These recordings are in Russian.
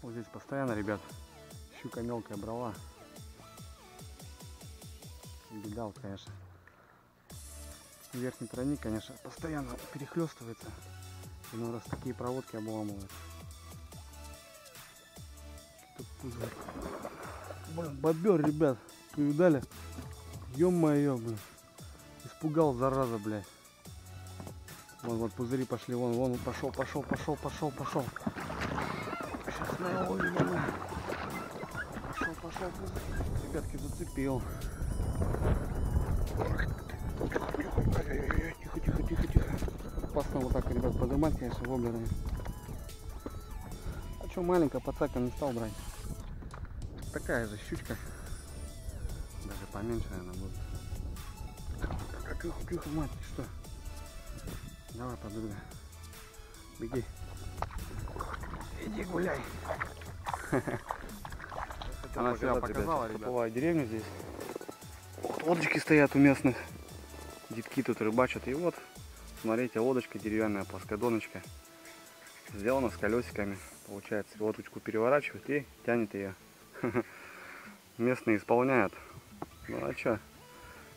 Вот здесь постоянно, ребят, щука мелкая брала. Беда, вот, конечно. Верхний тройник, конечно, постоянно перехлестывается. Иной раз такие проводки обламывают. Тут пузырь. Блин, бобер, ребят, увидали? Ё-моё, блин. Испугал, зараза, блядь. Вон, вот пузыри пошли, вон, пошел. Сейчас на его ебану. Пошел пузырь. Ребятки, зацепил. Тихо. Опасно вот так, ребят, поднимать, конечно, воблерами. А что, маленькая подсака не стал брать. Такая же щучка. Даже поменьше, наверное, будет. Тихо, мать, что? Давай, подруга. Беги. Иди гуляй. Она себя показала, ребят. Поплываю деревню здесь. Вот лодочки стоят у местных. Детки тут рыбачат. И вот, смотрите, лодочка деревянная, плоскодоночка. Сделана с колесиками. Получается, лодочку переворачивают и тянет ее. Местные исполняют. Ну а что?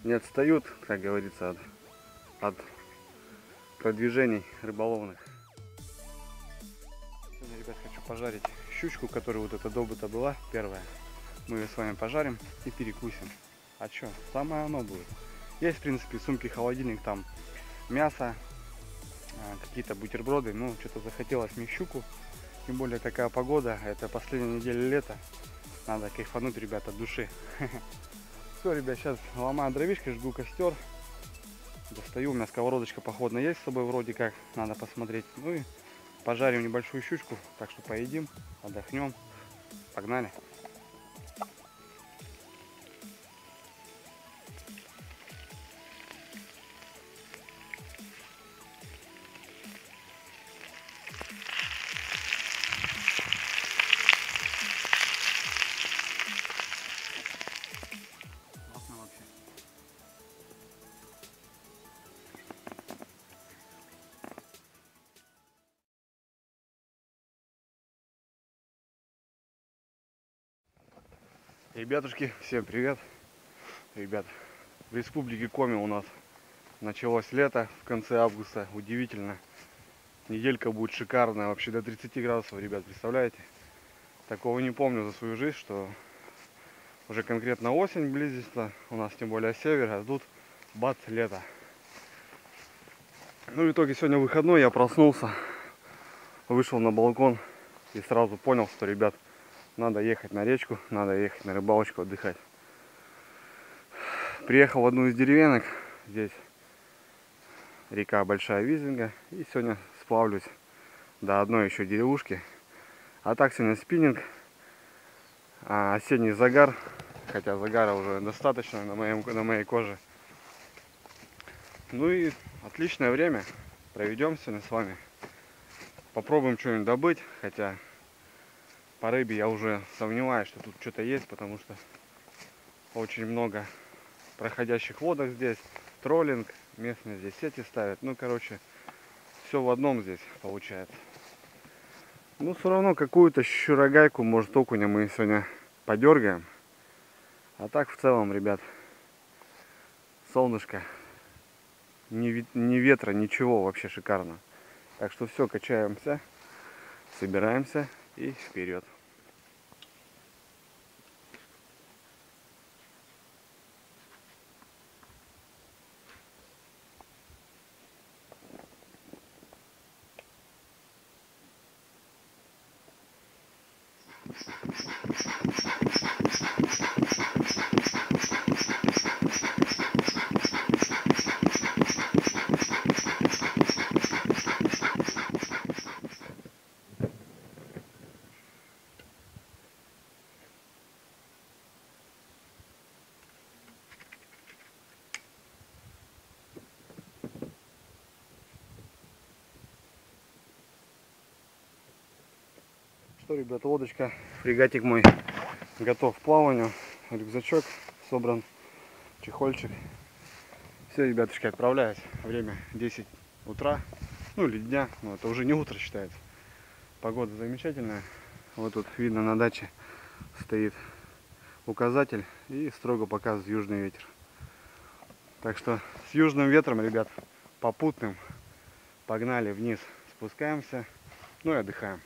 Не отстают, как говорится, от продвижений рыболовных. Сегодня, ребят, хочу пожарить щучку, которая вот эта добыта была, первая. Мы ее с вами пожарим и перекусим. А что? Самое оно будет. Есть, в принципе, сумки, холодильник, там мясо, какие-то бутерброды. Ну, что-то захотелось мне щуку. Тем более такая погода, это последняя неделя лета. Надо кайфануть, ребята, от души. Все, ребят, сейчас ломаю дровишки, жгу костер. Достаю, у меня сковородочка походная есть с собой вроде как, надо посмотреть. Ну и пожарим небольшую щучку, так что поедим, отдохнем. Погнали. Классно вообще. Ребятушки, всем привет. Ребят, в республике Коми у нас началось лето в конце августа. Удивительно. Неделька будет шикарная, вообще до 30 градусов, ребят, представляете? Такого не помню за свою жизнь, что уже конкретно осень близится. У нас тем более север, а тут бац, лето. Ну, в итоге сегодня выходной, я проснулся, вышел на балкон и сразу понял, что, ребят, надо ехать на речку, надо ехать на рыбалочку отдыхать. Приехал в одну из деревенек, здесь река Большая Визинга, и сегодня сплавлюсь до одной еще деревушки. А так сегодня спиннинг, осенний загар, хотя загара уже достаточно на моей коже. Ну и отличное время проведем сегодня с вами. Попробуем что-нибудь добыть, хотя по рыбе я уже сомневаюсь, что тут что-то есть, потому что очень много проходящих лодок здесь, троллинг, местные здесь сети ставят. Ну, короче, все в одном здесь получается. Ну, все равно какую-то щурогайку, может, окуня мы сегодня подергаем. А так, в целом, ребят, солнышко, ни ветра, ничего, вообще шикарно. Так что все, качаемся, собираемся и вперед. Что, ребята, лодочка, фрегатик мой готов к плаванию, рюкзачок собран, чехольчик. Все, ребятушки, отправляюсь. Время 10 утра, ну или дня, но это уже не утро считается. Погода замечательная, Вот тут видно, на даче стоит указатель и строго показывает южный ветер. Так что с южным ветром, ребят, попутным, погнали вниз, спускаемся, ну и отдыхаем.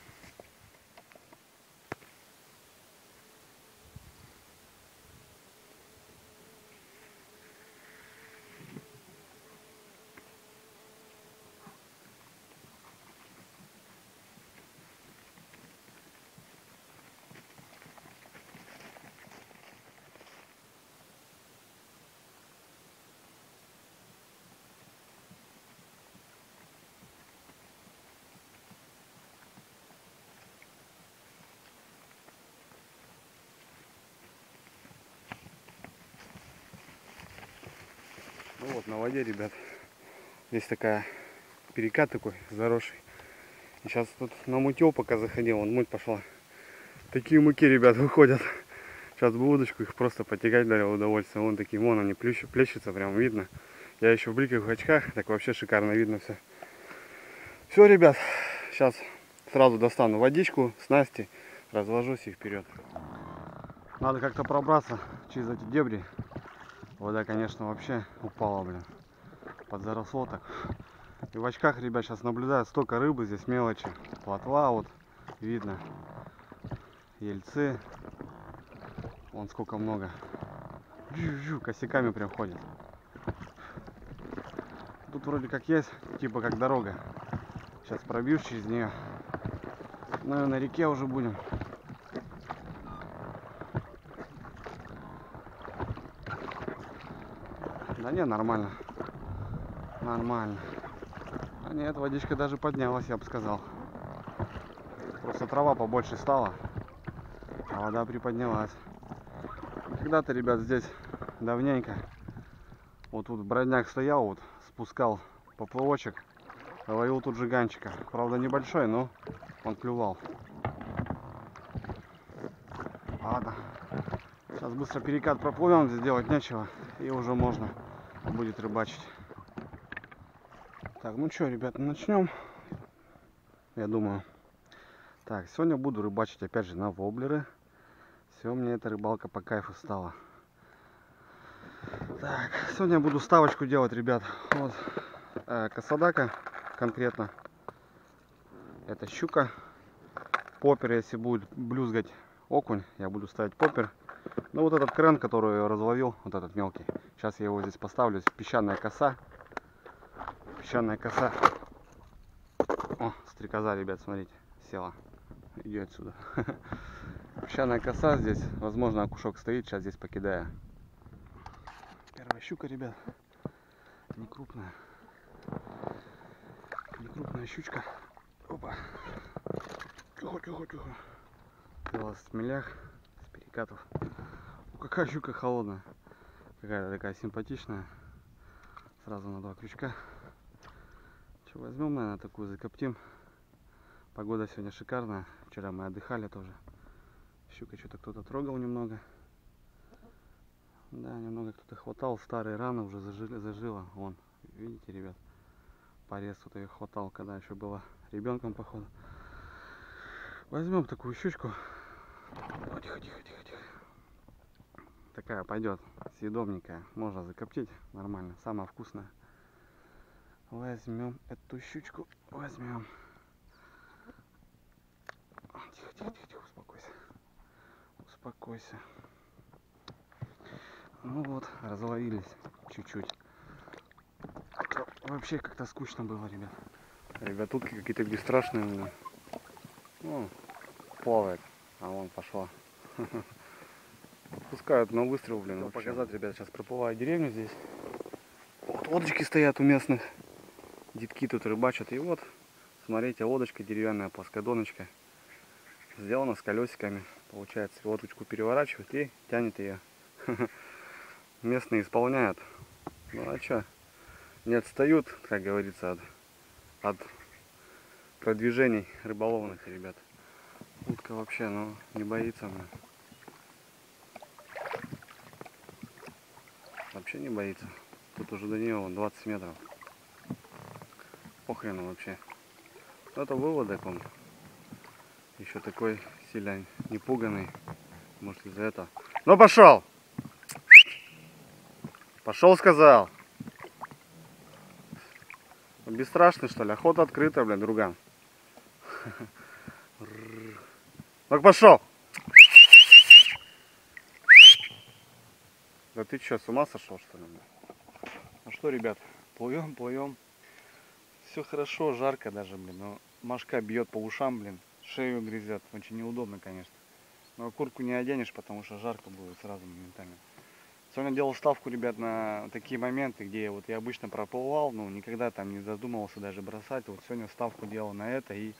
Ну вот на воде, ребят, здесь такая перекат такой заросший. И сейчас тут на мутье пока заходил, вон муть пошла. Такие муки, ребят, выходят. Сейчас бы удочку их просто потягать для удовольствия. Вон такие, вон они плещутся, прям видно. Я еще в бликовых очках, так вообще шикарно видно все. Все, ребят, сейчас сразу достану водичку, снасти, разложусь и вперед. Надо как-то пробраться через эти дебри. Вода, конечно, вообще упала, блин. Подзаросло так. И в очках, ребят, сейчас наблюдаю, столько рыбы, здесь мелочи. Плотва вот видно. Ельцы. Вон сколько много. Косяками прям ходят. Тут вроде как есть, типа как дорога. Сейчас пробьюсь через нее. Ну и на реке уже будем. Да не, нормально. Нормально. А нет, водичка даже поднялась, я бы сказал. Просто трава побольше стала, а вода приподнялась. Когда-то, ребят, здесь давненько, вот тут бродняк стоял, вот спускал поплавочек, ловил тут жиганчика. Правда небольшой, но он клювал. Ладно, сейчас быстро перекат проплывем, здесь делать нечего, и уже можно будет рыбачить. Так, ну что, ребята, начнем, я думаю. Так, сегодня буду рыбачить опять же на воблеры. Все, мне эта рыбалка по кайфу стала. Так, сегодня я буду ставочку делать, ребят. Вот косодака конкретно. Это щука. Поппер, если будет блюзгать окунь, я буду ставить поппер. Ну вот этот крен, который я разловил, вот этот мелкий. Сейчас я его здесь поставлю. Здесь песчаная коса. Песчаная коса. О, стрекоза, ребят, смотрите, села. Иди отсюда. Песчаная коса здесь. Возможно, окушок стоит. Сейчас здесь покидаю. Первая щука, ребят. Не крупная. Не крупная щучка. Опа. Тихо, тихо, тихо. Клалась в мелях с перекатов. О, какая щука холодная. Какая-то такая симпатичная. Сразу на 2 крючка. Что, возьмем, наверное, такую, закоптим. Погода сегодня шикарная. Вчера мы отдыхали тоже. Щука что-то кто-то трогал немного. Да, немного кто-то хватал. Старые раны уже зажило. Вон, видите, ребят. Порез тут ее хватал, когда еще была ребенком, походу. Возьмем такую щучку. О, тихо, тихо, тихо, тихо. Такая пойдет, съедобненькая. Можно закоптить нормально. Самая вкусная. Возьмем эту щучку. Возьмем. Тихо, тихо, тихо, тихо, успокойся. Успокойся. Ну вот, разловились чуть-чуть. Вообще как-то скучно было, ребят. Ребят, утки какие-то бесстрашные. Ну, плавает. А вон пошла. Пускают на выстрел, блин. Вообще. Показать, ребят, сейчас проплываю деревню здесь. Вот лодочки стоят у местных. Детки тут рыбачат. И вот, смотрите, лодочка деревянная, плоскодоночка. Сделана с колесиками. Получается, лодочку переворачивают и тянет ее. Местные исполняют. Ну а что? Не отстают, как говорится, от продвижений рыболовных, ребят. Утка вообще, ну, не боится она. Вообще не боится. Тут уже до нее 20 метров. Похрену вообще. Это выводок он. Еще такой сильно непуганный. Может, из-за этого. Ну пошел! Пошел, сказал! Бесстрашный, что ли? Охота открыта, блин, друган. Ну пошел! Да ты что, с ума сошел, что ли? Ну что, ребят, плывем. Все хорошо, жарко даже, блин. Но мошка бьет по ушам, блин. Шею грызет. Очень неудобно, конечно. Но куртку не оденешь, потому что жарко будет сразу моментально. Сегодня делал ставку, ребят, на такие моменты, где вот я обычно проплывал, ну, никогда там не задумывался даже бросать. Вот сегодня ставку делал на это и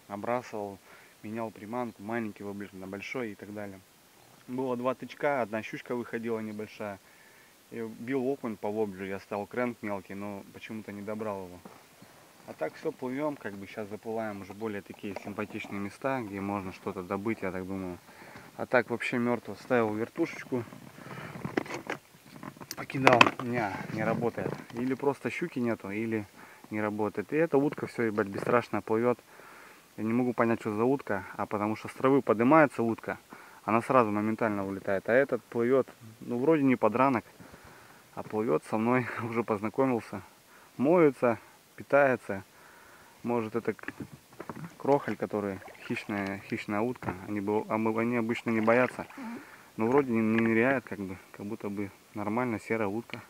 набрасывал, менял приманку, маленький воблер на большой и так далее. Было 2 тычка, одна щучка выходила небольшая. И бил окунь по воблеру, я ставил кренк мелкий, но почему-то не добрал его. А так все, плывем, как бы сейчас заплываем уже более такие симпатичные места, где можно что-то добыть, я так думаю. А так вообще мертво. Ставил вертушечку, покидал, не работает. Или просто щуки нету, или не работает. И эта утка все, ребят, бесстрашно плывет. Я не могу понять, что за утка, а потому что с травы поднимается утка, она сразу моментально улетает. А этот плывет, ну вроде не подранок, а плывет со мной, уже познакомился, моется, питается. Может, это крохоль, который хищная утка. Они обычно не боятся. Но вроде не ныряет, как будто бы нормально серая утка.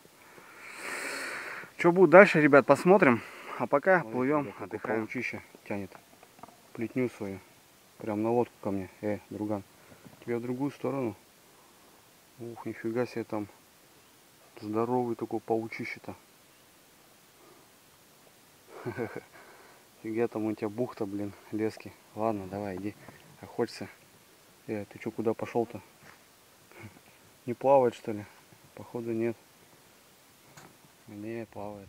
Что будет дальше, ребят, посмотрим. А пока плывем, отдыхаем. Паучище тянет плетню свою. Прям на лодку ко мне. Друган. Тебе в другую сторону. Ух, нифига себе там. Здоровый такой паучище-то. Фига там у тебя бухта, блин, лески. Ладно, давай, иди. Охоться. Ты что, куда пошел-то? Не плавает, что ли? Походу нет. Не, плавает.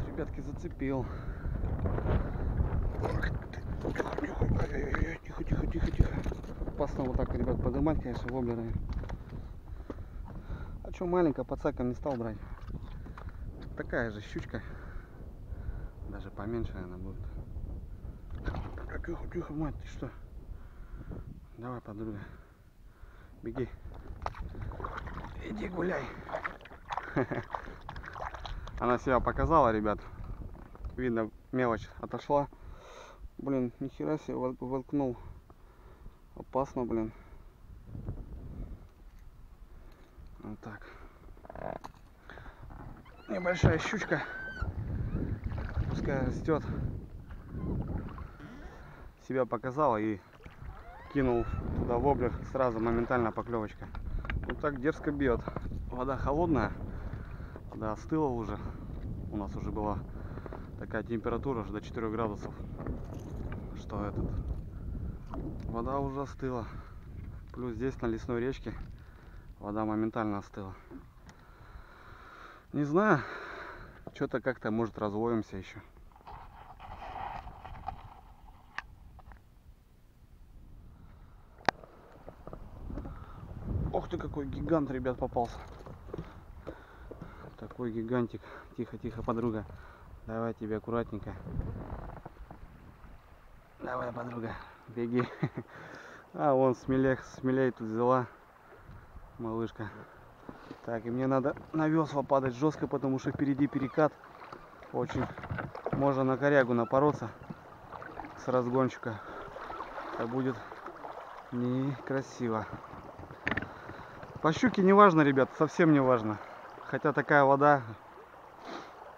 Ребятки, зацепил. Тихо. Опасно вот так, ребят, поднимать, конечно, воблерами. А что, маленькая, подсаком не стал брать. Такая же щучка. Даже поменьше, наверное, будет. Тихо, мать, ты что? Давай, подруга. Беги. Иди гуляй. Она себя показала, ребят. Видно, мелочь отошла. Блин, нихера себе воткнул. Опасно, блин. Вот так. Небольшая щучка. Пускай растет. Себя показала и кинул туда воблер. Сразу моментально поклевочка. Вот так дерзко бьет. Вода холодная. Вода остыла уже. У нас уже была такая температура уже до 4 градусов. Что вода уже остыла. Плюс здесь на лесной речке вода моментально остыла. Не знаю, что-то как-то может разловимся еще. Ох ты, какой гигант, ребят, попался. Такой гигантик. Тихо, подруга. Давай тебе аккуратненько. Давай, подруга, беги. А вон смелей тут взяла малышка. Так, и мне надо на весла падать жестко, потому что впереди перекат. Очень можно на корягу напороться с разгончика. Это будет некрасиво. По щуке не важно, ребят, совсем не важно. Хотя такая вода,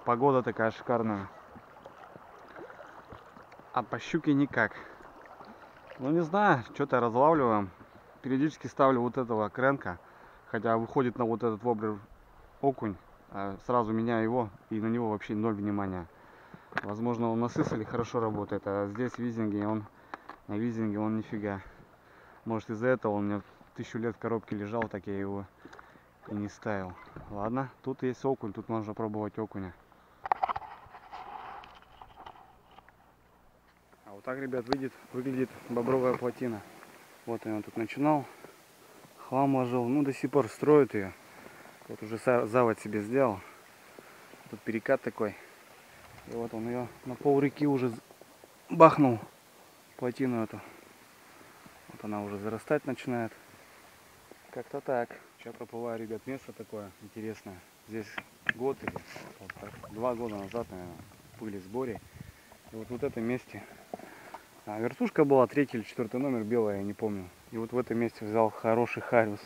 погода такая шикарная. А по щуке никак. Ну не знаю, что-то разлавливаем. Периодически ставлю вот этого кренка. Хотя выходит на вот этот воблер окунь. Сразу меняю его, и на него вообще ноль внимания. Возможно, он на сыселе хорошо работает, а здесь в визинге на визинге он нифига. Может, из-за этого он у меня 1000 лет в коробке лежал, так я его и не ставил. Ладно, тут есть окунь, тут можно пробовать окуня. А вот так, ребят, выглядит бобровая плотина. Вот он тут начинал. хлам ложил. Ну, до сих пор строят ее. Вот уже завод себе сделал. Тут перекат такой. И вот он ее на пол реки уже бахнул, плотину эту. Вот она уже зарастать начинает. Как-то так. Сейчас проплываю, ребят, место такое интересное. Здесь год или 2 года назад, наверное, были сборы. И вот в этом месте вертушка была, 3-й или 4-й номер, белая, я не помню. И вот в этом месте взял хороший хариус.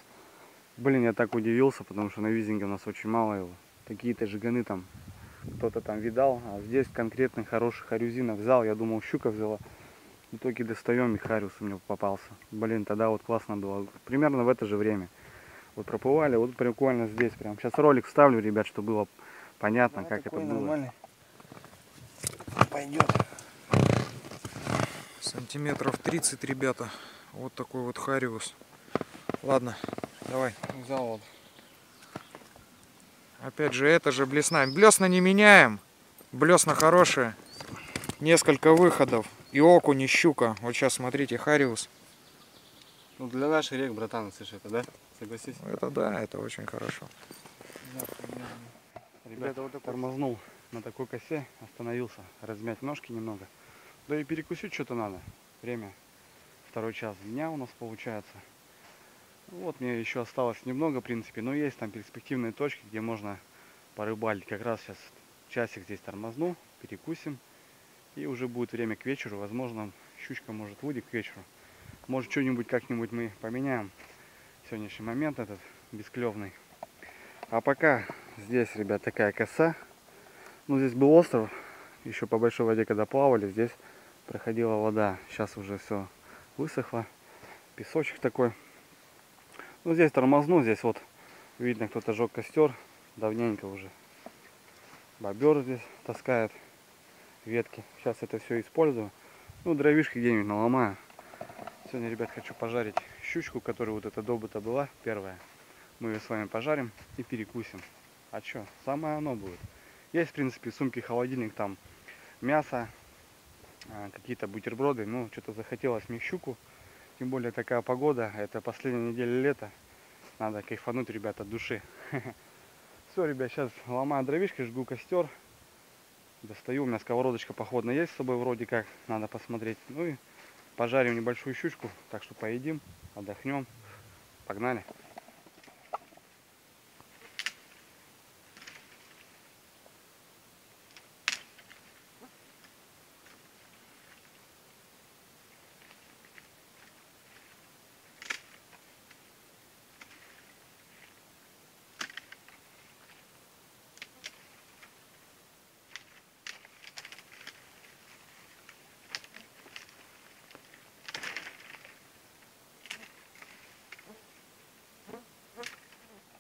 Блин, я так удивился, потому что на визинге у нас очень мало его. Какие-то жиганы там кто-то там видал, а здесь конкретный хороший харюзинов взял. Я думал, щука взяла. В итоге достаем, и хариус у него попался. Блин, тогда вот классно было. Примерно в это же время. Вот проплывали, вот прикольно здесь прям. Сейчас ролик вставлю, ребят, чтобы было понятно, как это было. Нормальный. Пойдет. Сантиметров 30, ребята. Вот такой вот хариус. Ладно, давай. Взял вот. Опять же, это же блесна. Блесна не меняем. Блесна хорошие. Несколько выходов. И окунь, и щука. Вот сейчас смотрите, хариус. Ну, для наших рек, братан, слышишь, это, да? Согласись? Это да, это очень хорошо. Ребята, вот тормознул на такой косе, остановился, размять ножки немного. Да и перекусить что-то надо. Время 2-й час дня у нас получается. Вот мне еще осталось немного, в принципе, но есть там перспективные точки, где можно порыбалить. Как раз сейчас часик здесь тормозну, перекусим. И уже будет время к вечеру. Возможно, щучка может выйти к вечеру. Может, что-нибудь как-нибудь мы поменяем. Сегодняшний момент этот бесклевный. А пока здесь, ребят, такая коса. Ну, здесь был остров. Еще по большой воде, когда плавали, здесь проходила вода. Сейчас уже все высохло. Песочек такой. Ну, здесь тормозну. Здесь вот видно, кто-то жег костер. Давненько уже. Бобер здесь таскает ветки. Сейчас это все использую. Ну, дровишки где-нибудь наломаю. Сегодня, ребят, хочу пожарить щучку, которая вот эта добыта была, первая. Мы ее с вами пожарим и перекусим. А что? Самое оно будет. Есть, в принципе, сумки, холодильник, там мясо, какие-то бутерброды. Ну, что-то захотелось мне щуку. Тем более такая погода. Это последняя неделя лета. Надо кайфануть, ребята, от души. Все, ребят, сейчас ломаю дровишки, жгу костер. Достаю, у меня сковородочка походная есть с собой вроде как. Надо посмотреть. Ну и пожарим небольшую щучку. Так что поедим, отдохнем. Погнали.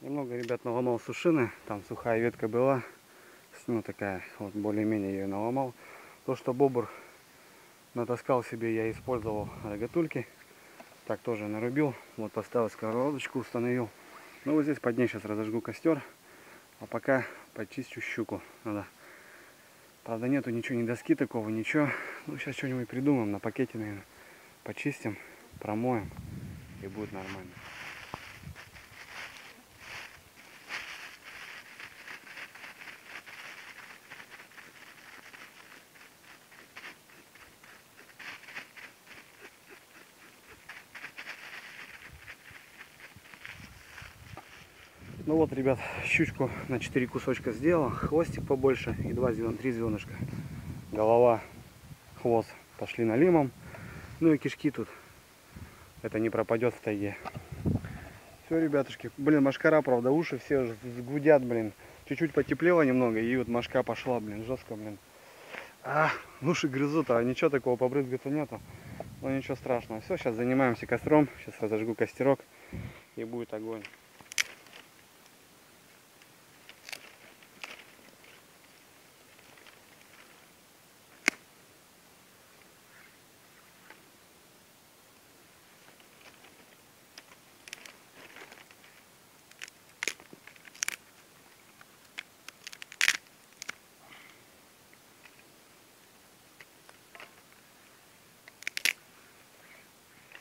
Немного, ребят, наломал сушины. Там сухая ветка была. Ну, такая, вот более-менее ее наломал. То, что бобр натаскал себе, я использовал рогатульки. Так тоже нарубил. Вот поставил сковородочку, установил. Ну, вот здесь под ней сейчас разожгу костер. А пока почищу щуку. Надо. Правда, нету ничего, ни доски такого, ничего. Ну, сейчас что-нибудь придумаем. На пакете, наверное, почистим, промоем. И будет нормально. Ну вот, ребят, щучку на 4 кусочка сделал. Хвостик побольше и 3 звенышка. Голова, хвост пошли налимом. Ну и кишки тут. Это не пропадет в тайге. Все, ребятушки. Блин, мошкара, правда, уши все уже гудят, блин. Чуть-чуть потеплело немного, и вот мошка пошла, блин, жестко, блин. Уши грызут, а ничего такого побрызгаться нету. Но ничего страшного. Все, сейчас занимаемся костром. Сейчас разожгу костерок, и будет огонь.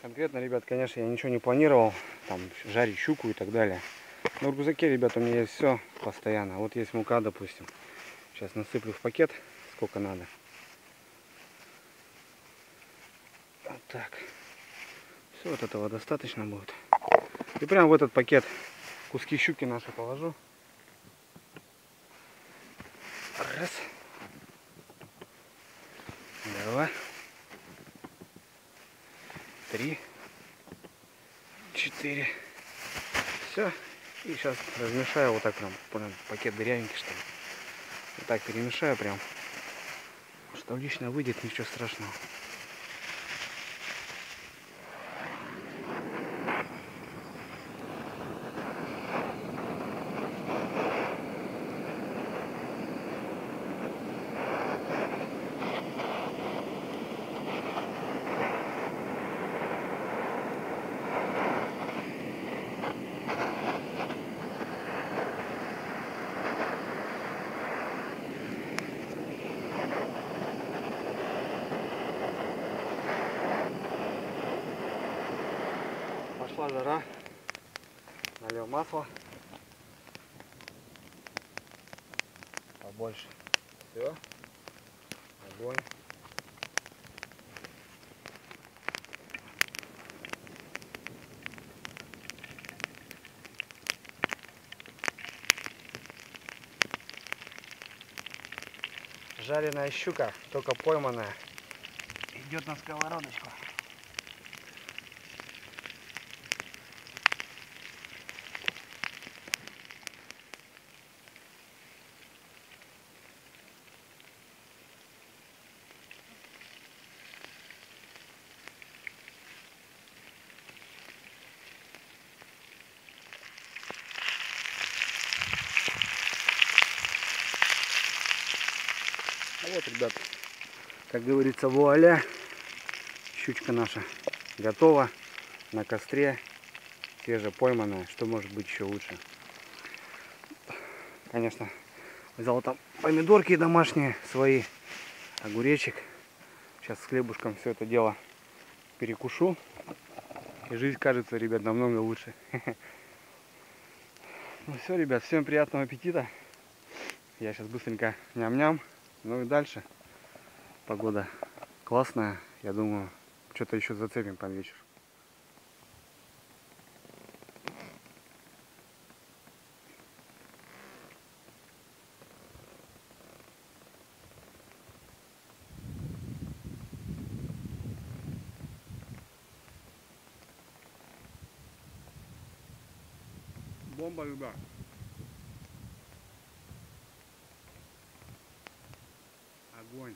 Конкретно, ребят, конечно, я ничего не планировал, там, жарить щуку и так далее. Но в рюкзаке, ребят, у меня есть все постоянно. Вот есть мука, допустим. Сейчас насыплю в пакет, сколько надо. Вот так. Все, вот этого достаточно будет. И прям в этот пакет куски щуки наши положу. Раз. Два. 3. 4. Все. И сейчас размешаю вот так прям пакет дырявенький, что ли. Вот так перемешаю прям. Что лишнее выйдет, ничего страшного. Пошла жара. Налил масло. Побольше. Все. Огонь. Жареная щука, только пойманная, идет на сковородочку. А вот, ребят, как говорится, вуаля, щучка наша готова на костре, свежепойманная, что может быть еще лучше. Конечно, взял там помидорки домашние свои, огуречек. Сейчас с хлебушком все это дело перекушу, и жизнь кажется, ребят, намного лучше. Ну все, ребят, всем приятного аппетита. Я сейчас быстренько ням-ням. Ну и дальше. Погода классная. Я думаю, что-то еще зацепим под вечер. Бомба, ребят. Огонь.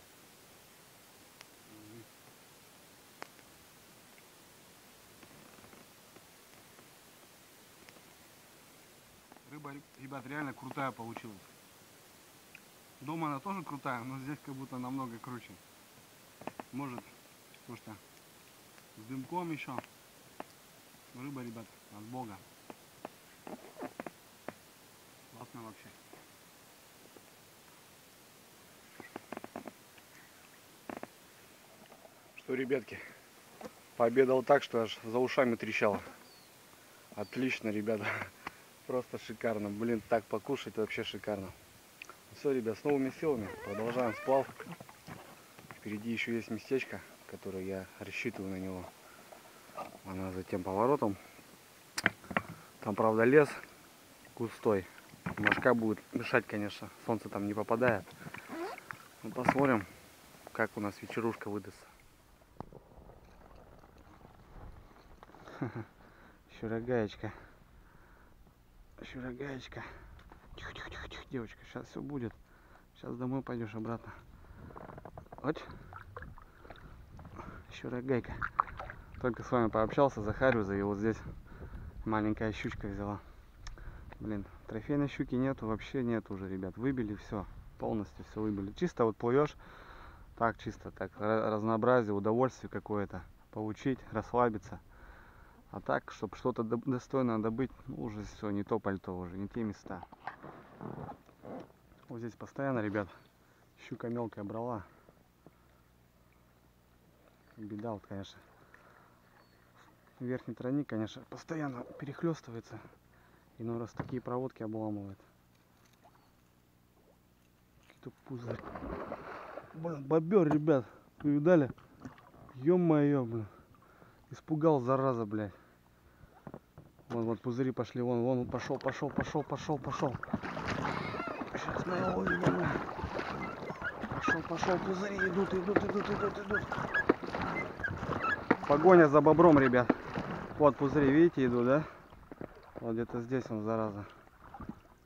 Рыба, ребят, реально крутая получилась. Дома она тоже крутая, но здесь как будто намного круче. Может, потому что с дымком еще. Рыба, ребят, от Бога. Классно вообще. Что, ребятки, пообедал так, что аж за ушами трещало. Отлично, ребята. Просто шикарно. Блин, так покушать вообще шикарно. Все, ребят, с новыми силами. Продолжаем сплав. Впереди еще есть местечко, которое я рассчитываю на него. Она за тем поворотом. Там, правда, лес густой. Мошка будет мешать, конечно. Солнце там не попадает. Ну, посмотрим, как у нас вечерушка выдастся. Щурогаечка. Щурогаечка. Тихо, тихо, тихо, тихо, девочка. Сейчас все будет. Сейчас домой пойдешь обратно. Вот. Щурогайка. Только с вами пообщался, Захарю, и вот здесь маленькая щучка взяла. Блин, трофейной щуки нету, вообще нет уже, ребят. Выбили все, полностью все выбили. Чисто вот плывешь, так чисто, так разнообразие, удовольствие какое-то получить, расслабиться. А так, чтобы что-то достойное добыть, ну, уже все, не то пальто уже, не те места. Вот здесь постоянно, ребят, щука мелкая брала. Беда вот, конечно, верхний тройник, конечно, постоянно перехлестывается. Иной раз такие проводки обламывает. Какие-то пузырь. Блин, бобер, ребят. Вы видали? Ё-моё, блин. Испугал, зараза, блядь. Вон, вот пузыри пошли. Вон, пошел. Сейчас мы его увидим. Пошел, пузыри идут. Погоня за бобром, ребят. Вот пузыри, видите, идут, да? Вот где-то здесь он, зараза.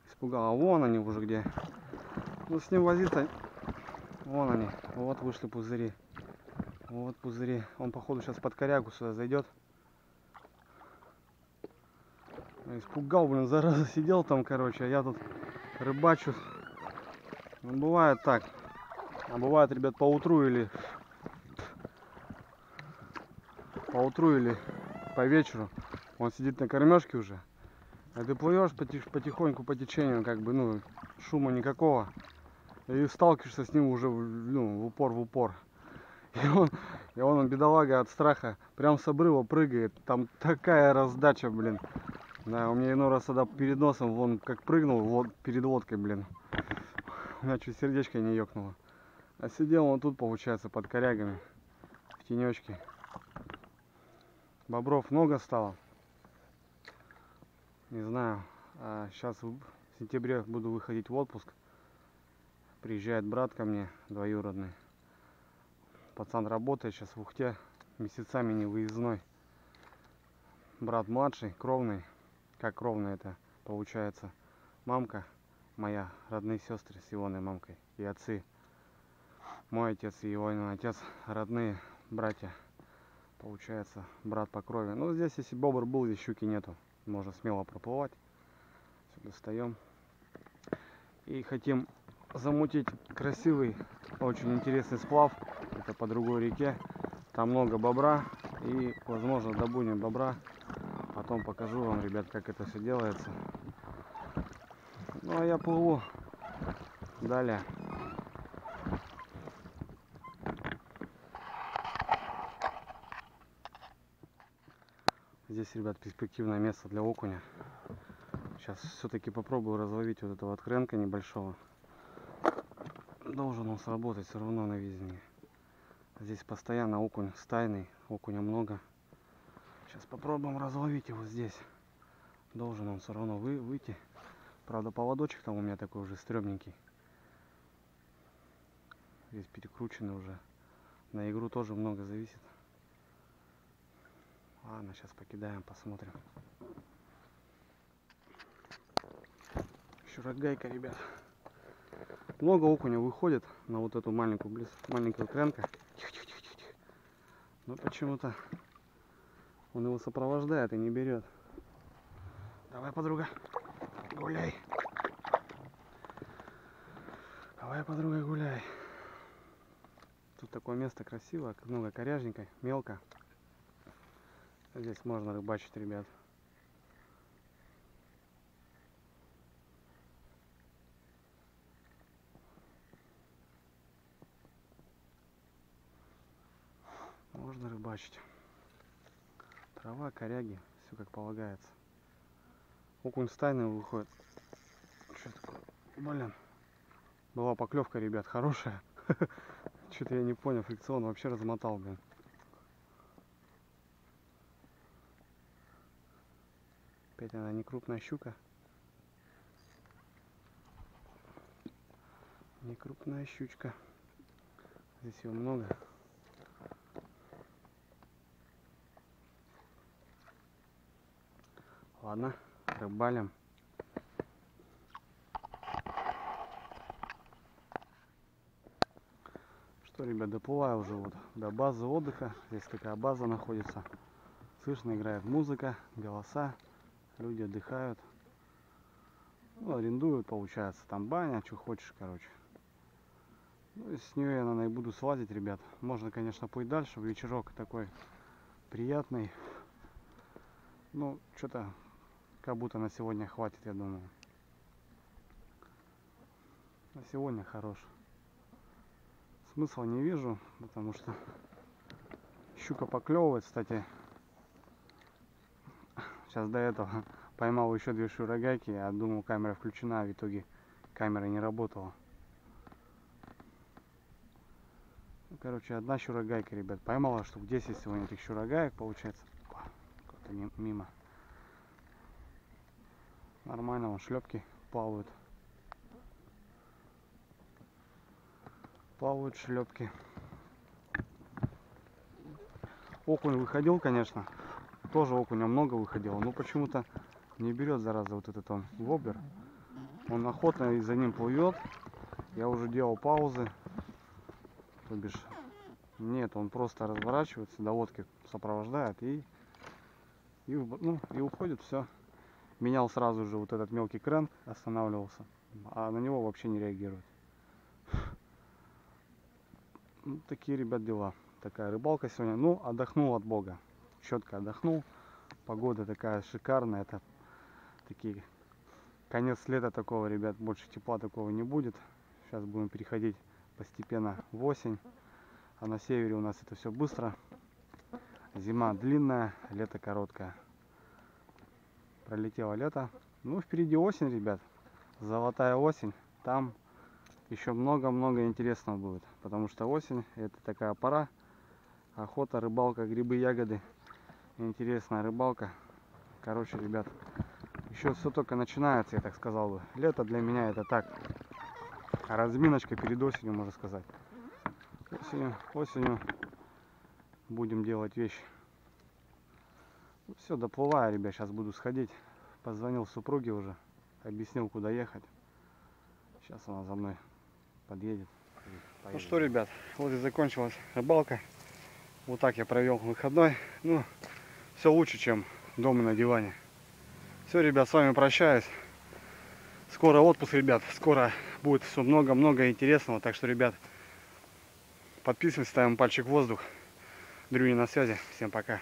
Испугал. А вон они уже где. Ну, с ним возиться. Вон они. Вот вышли пузыри. Вот пузыри. Он, походу, сейчас под корягу сюда зайдет. Испугал, блин, зараза, сидел там, короче, а я тут рыбачу. Ну, бывает так. А бывает, ребят, по утру или по вечеру. Он сидит на кормежке уже. А ты плывешь потихоньку по течению, как бы, ну, шума никакого. И сталкиваешься с ним уже, ну, в упор. И он, бедолага, от страха прям с обрыва прыгает. Там такая раздача, блин. Да, у меня иной раз тогда перед носом, вон, как прыгнул, вот, перед лодкой, блин. У меня чуть сердечко не ёкнуло. А сидел он тут, получается, под корягами, в тенечке. Бобров много стало. Не знаю. А сейчас в сентябре буду выходить в отпуск. Приезжает брат ко мне, двоюродный. Пацан работает сейчас в Ухте, месяцами не выездной. Брат младший, кровный. Как кровный это получается? Мамка моя, родные сестры с Ивоной мамкой и отцы. Мой отец и Ивонин отец, родные братья. Получается, брат по крови. Ну, здесь, если бобр был, здесь щуки нету. Можно смело проплывать. Все, достаем. И хотим замутить красивый, очень интересный сплав. Это по другой реке. Там много бобра. И, возможно, добудем бобра. Потом покажу вам, ребят, как это все делается. Ну, а я плыву далее. Здесь, ребят, перспективное место для окуня. Сейчас все-таки попробую разловить вот этого кренка небольшого. Должен он сработать все равно на везде. Здесь постоянно окунь стайный, окуня много. Сейчас попробуем разловить его здесь. Должен он все равно выйти. Правда, поводочек там у меня такой уже стрёмненький. Здесь перекрученный уже. На игру тоже много зависит. Ладно, сейчас покидаем, посмотрим. Щурок-гайка, ребят. Много окуня выходит на вот эту маленькую кренка. Тихо. Но почему-то он его сопровождает и не берет. Давай, подруга, гуляй. Давай, подруга, гуляй. Тут такое место красивое, много коряжника, мелко. Здесь можно рыбачить, ребят. Можно рыбачить. Трава, коряги, все как полагается. Окунь стайный выходит. Что такое? Блин. Была поклевка, ребят, хорошая. Что-то я не понял, фрикцион вообще размотал, блин. Опять она не крупная щука. Не крупная щучка. Здесь ее много. Ладно, рыбалим. Что, ребят, доплываю уже вот до базы отдыха. Здесь такая база находится. Слышно, играет музыка, голоса. Люди отдыхают. Ну, арендуют, получается. Там баня, что хочешь, короче. Ну, и с нее я, наверное, и буду слазить, ребят. Можно, конечно, плыть дальше. Вечерок такой приятный. Ну, что-то как будто на сегодня хватит, я думаю. На сегодня хорош. Смысла не вижу, потому что щука поклевывает, кстати. сейчас до этого поймал еще 2 шурагайки, я думал, камера включена, а в итоге камера не работала. Короче, одна щурогайка, ребят, поймала штук 10 сегодня этих щурогаек, получается. Как-то мимо. Нормально, вон шлепки плавают. Плавают шлепки. Окунь выходил, конечно. Тоже окуня много выходило, но почему-то не берет, зараза, вот этот он воблер. Он охотно и за ним плывет. Я уже делал паузы. То бишь, нет, он просто разворачивается, до лодки сопровождает и уходит, все. Менял сразу же вот этот мелкий крен, останавливался, а на него вообще не реагирует. Ну, такие, ребят, дела. Такая рыбалка сегодня. Ну, отдохнул от Бога. Четко отдохнул. Погода такая шикарная. Это такие конец лета такого, ребят. Больше тепла такого не будет. Сейчас будем переходить постепенно в осень. А на севере у нас это все быстро. Зима длинная, лето короткое. Пролетело лето. Ну, впереди осень, ребят. Золотая осень. Там еще много-много интересного будет. Потому что осень это такая пора. Охота, рыбалка, грибы, ягоды. Интересная рыбалка. Короче, ребят, еще все только начинается, я так сказал бы. Лето для меня это так. Разминочка перед осенью, можно сказать. Осенью будем делать вещи. Все, доплываю, ребят, сейчас буду сходить. Позвонил супруге уже, объяснил, куда ехать. Сейчас она за мной подъедет. Ну что, ребят, вот и закончилась рыбалка. Вот так я провел выходной. Ну, все лучше, чем дома на диване. Все, ребят, с вами прощаюсь. Скоро отпуск, ребят. Скоро будет все много-много интересного. Так что, ребят, подписывайтесь, ставим пальчик в воздух. Дрюня на связи. Всем пока.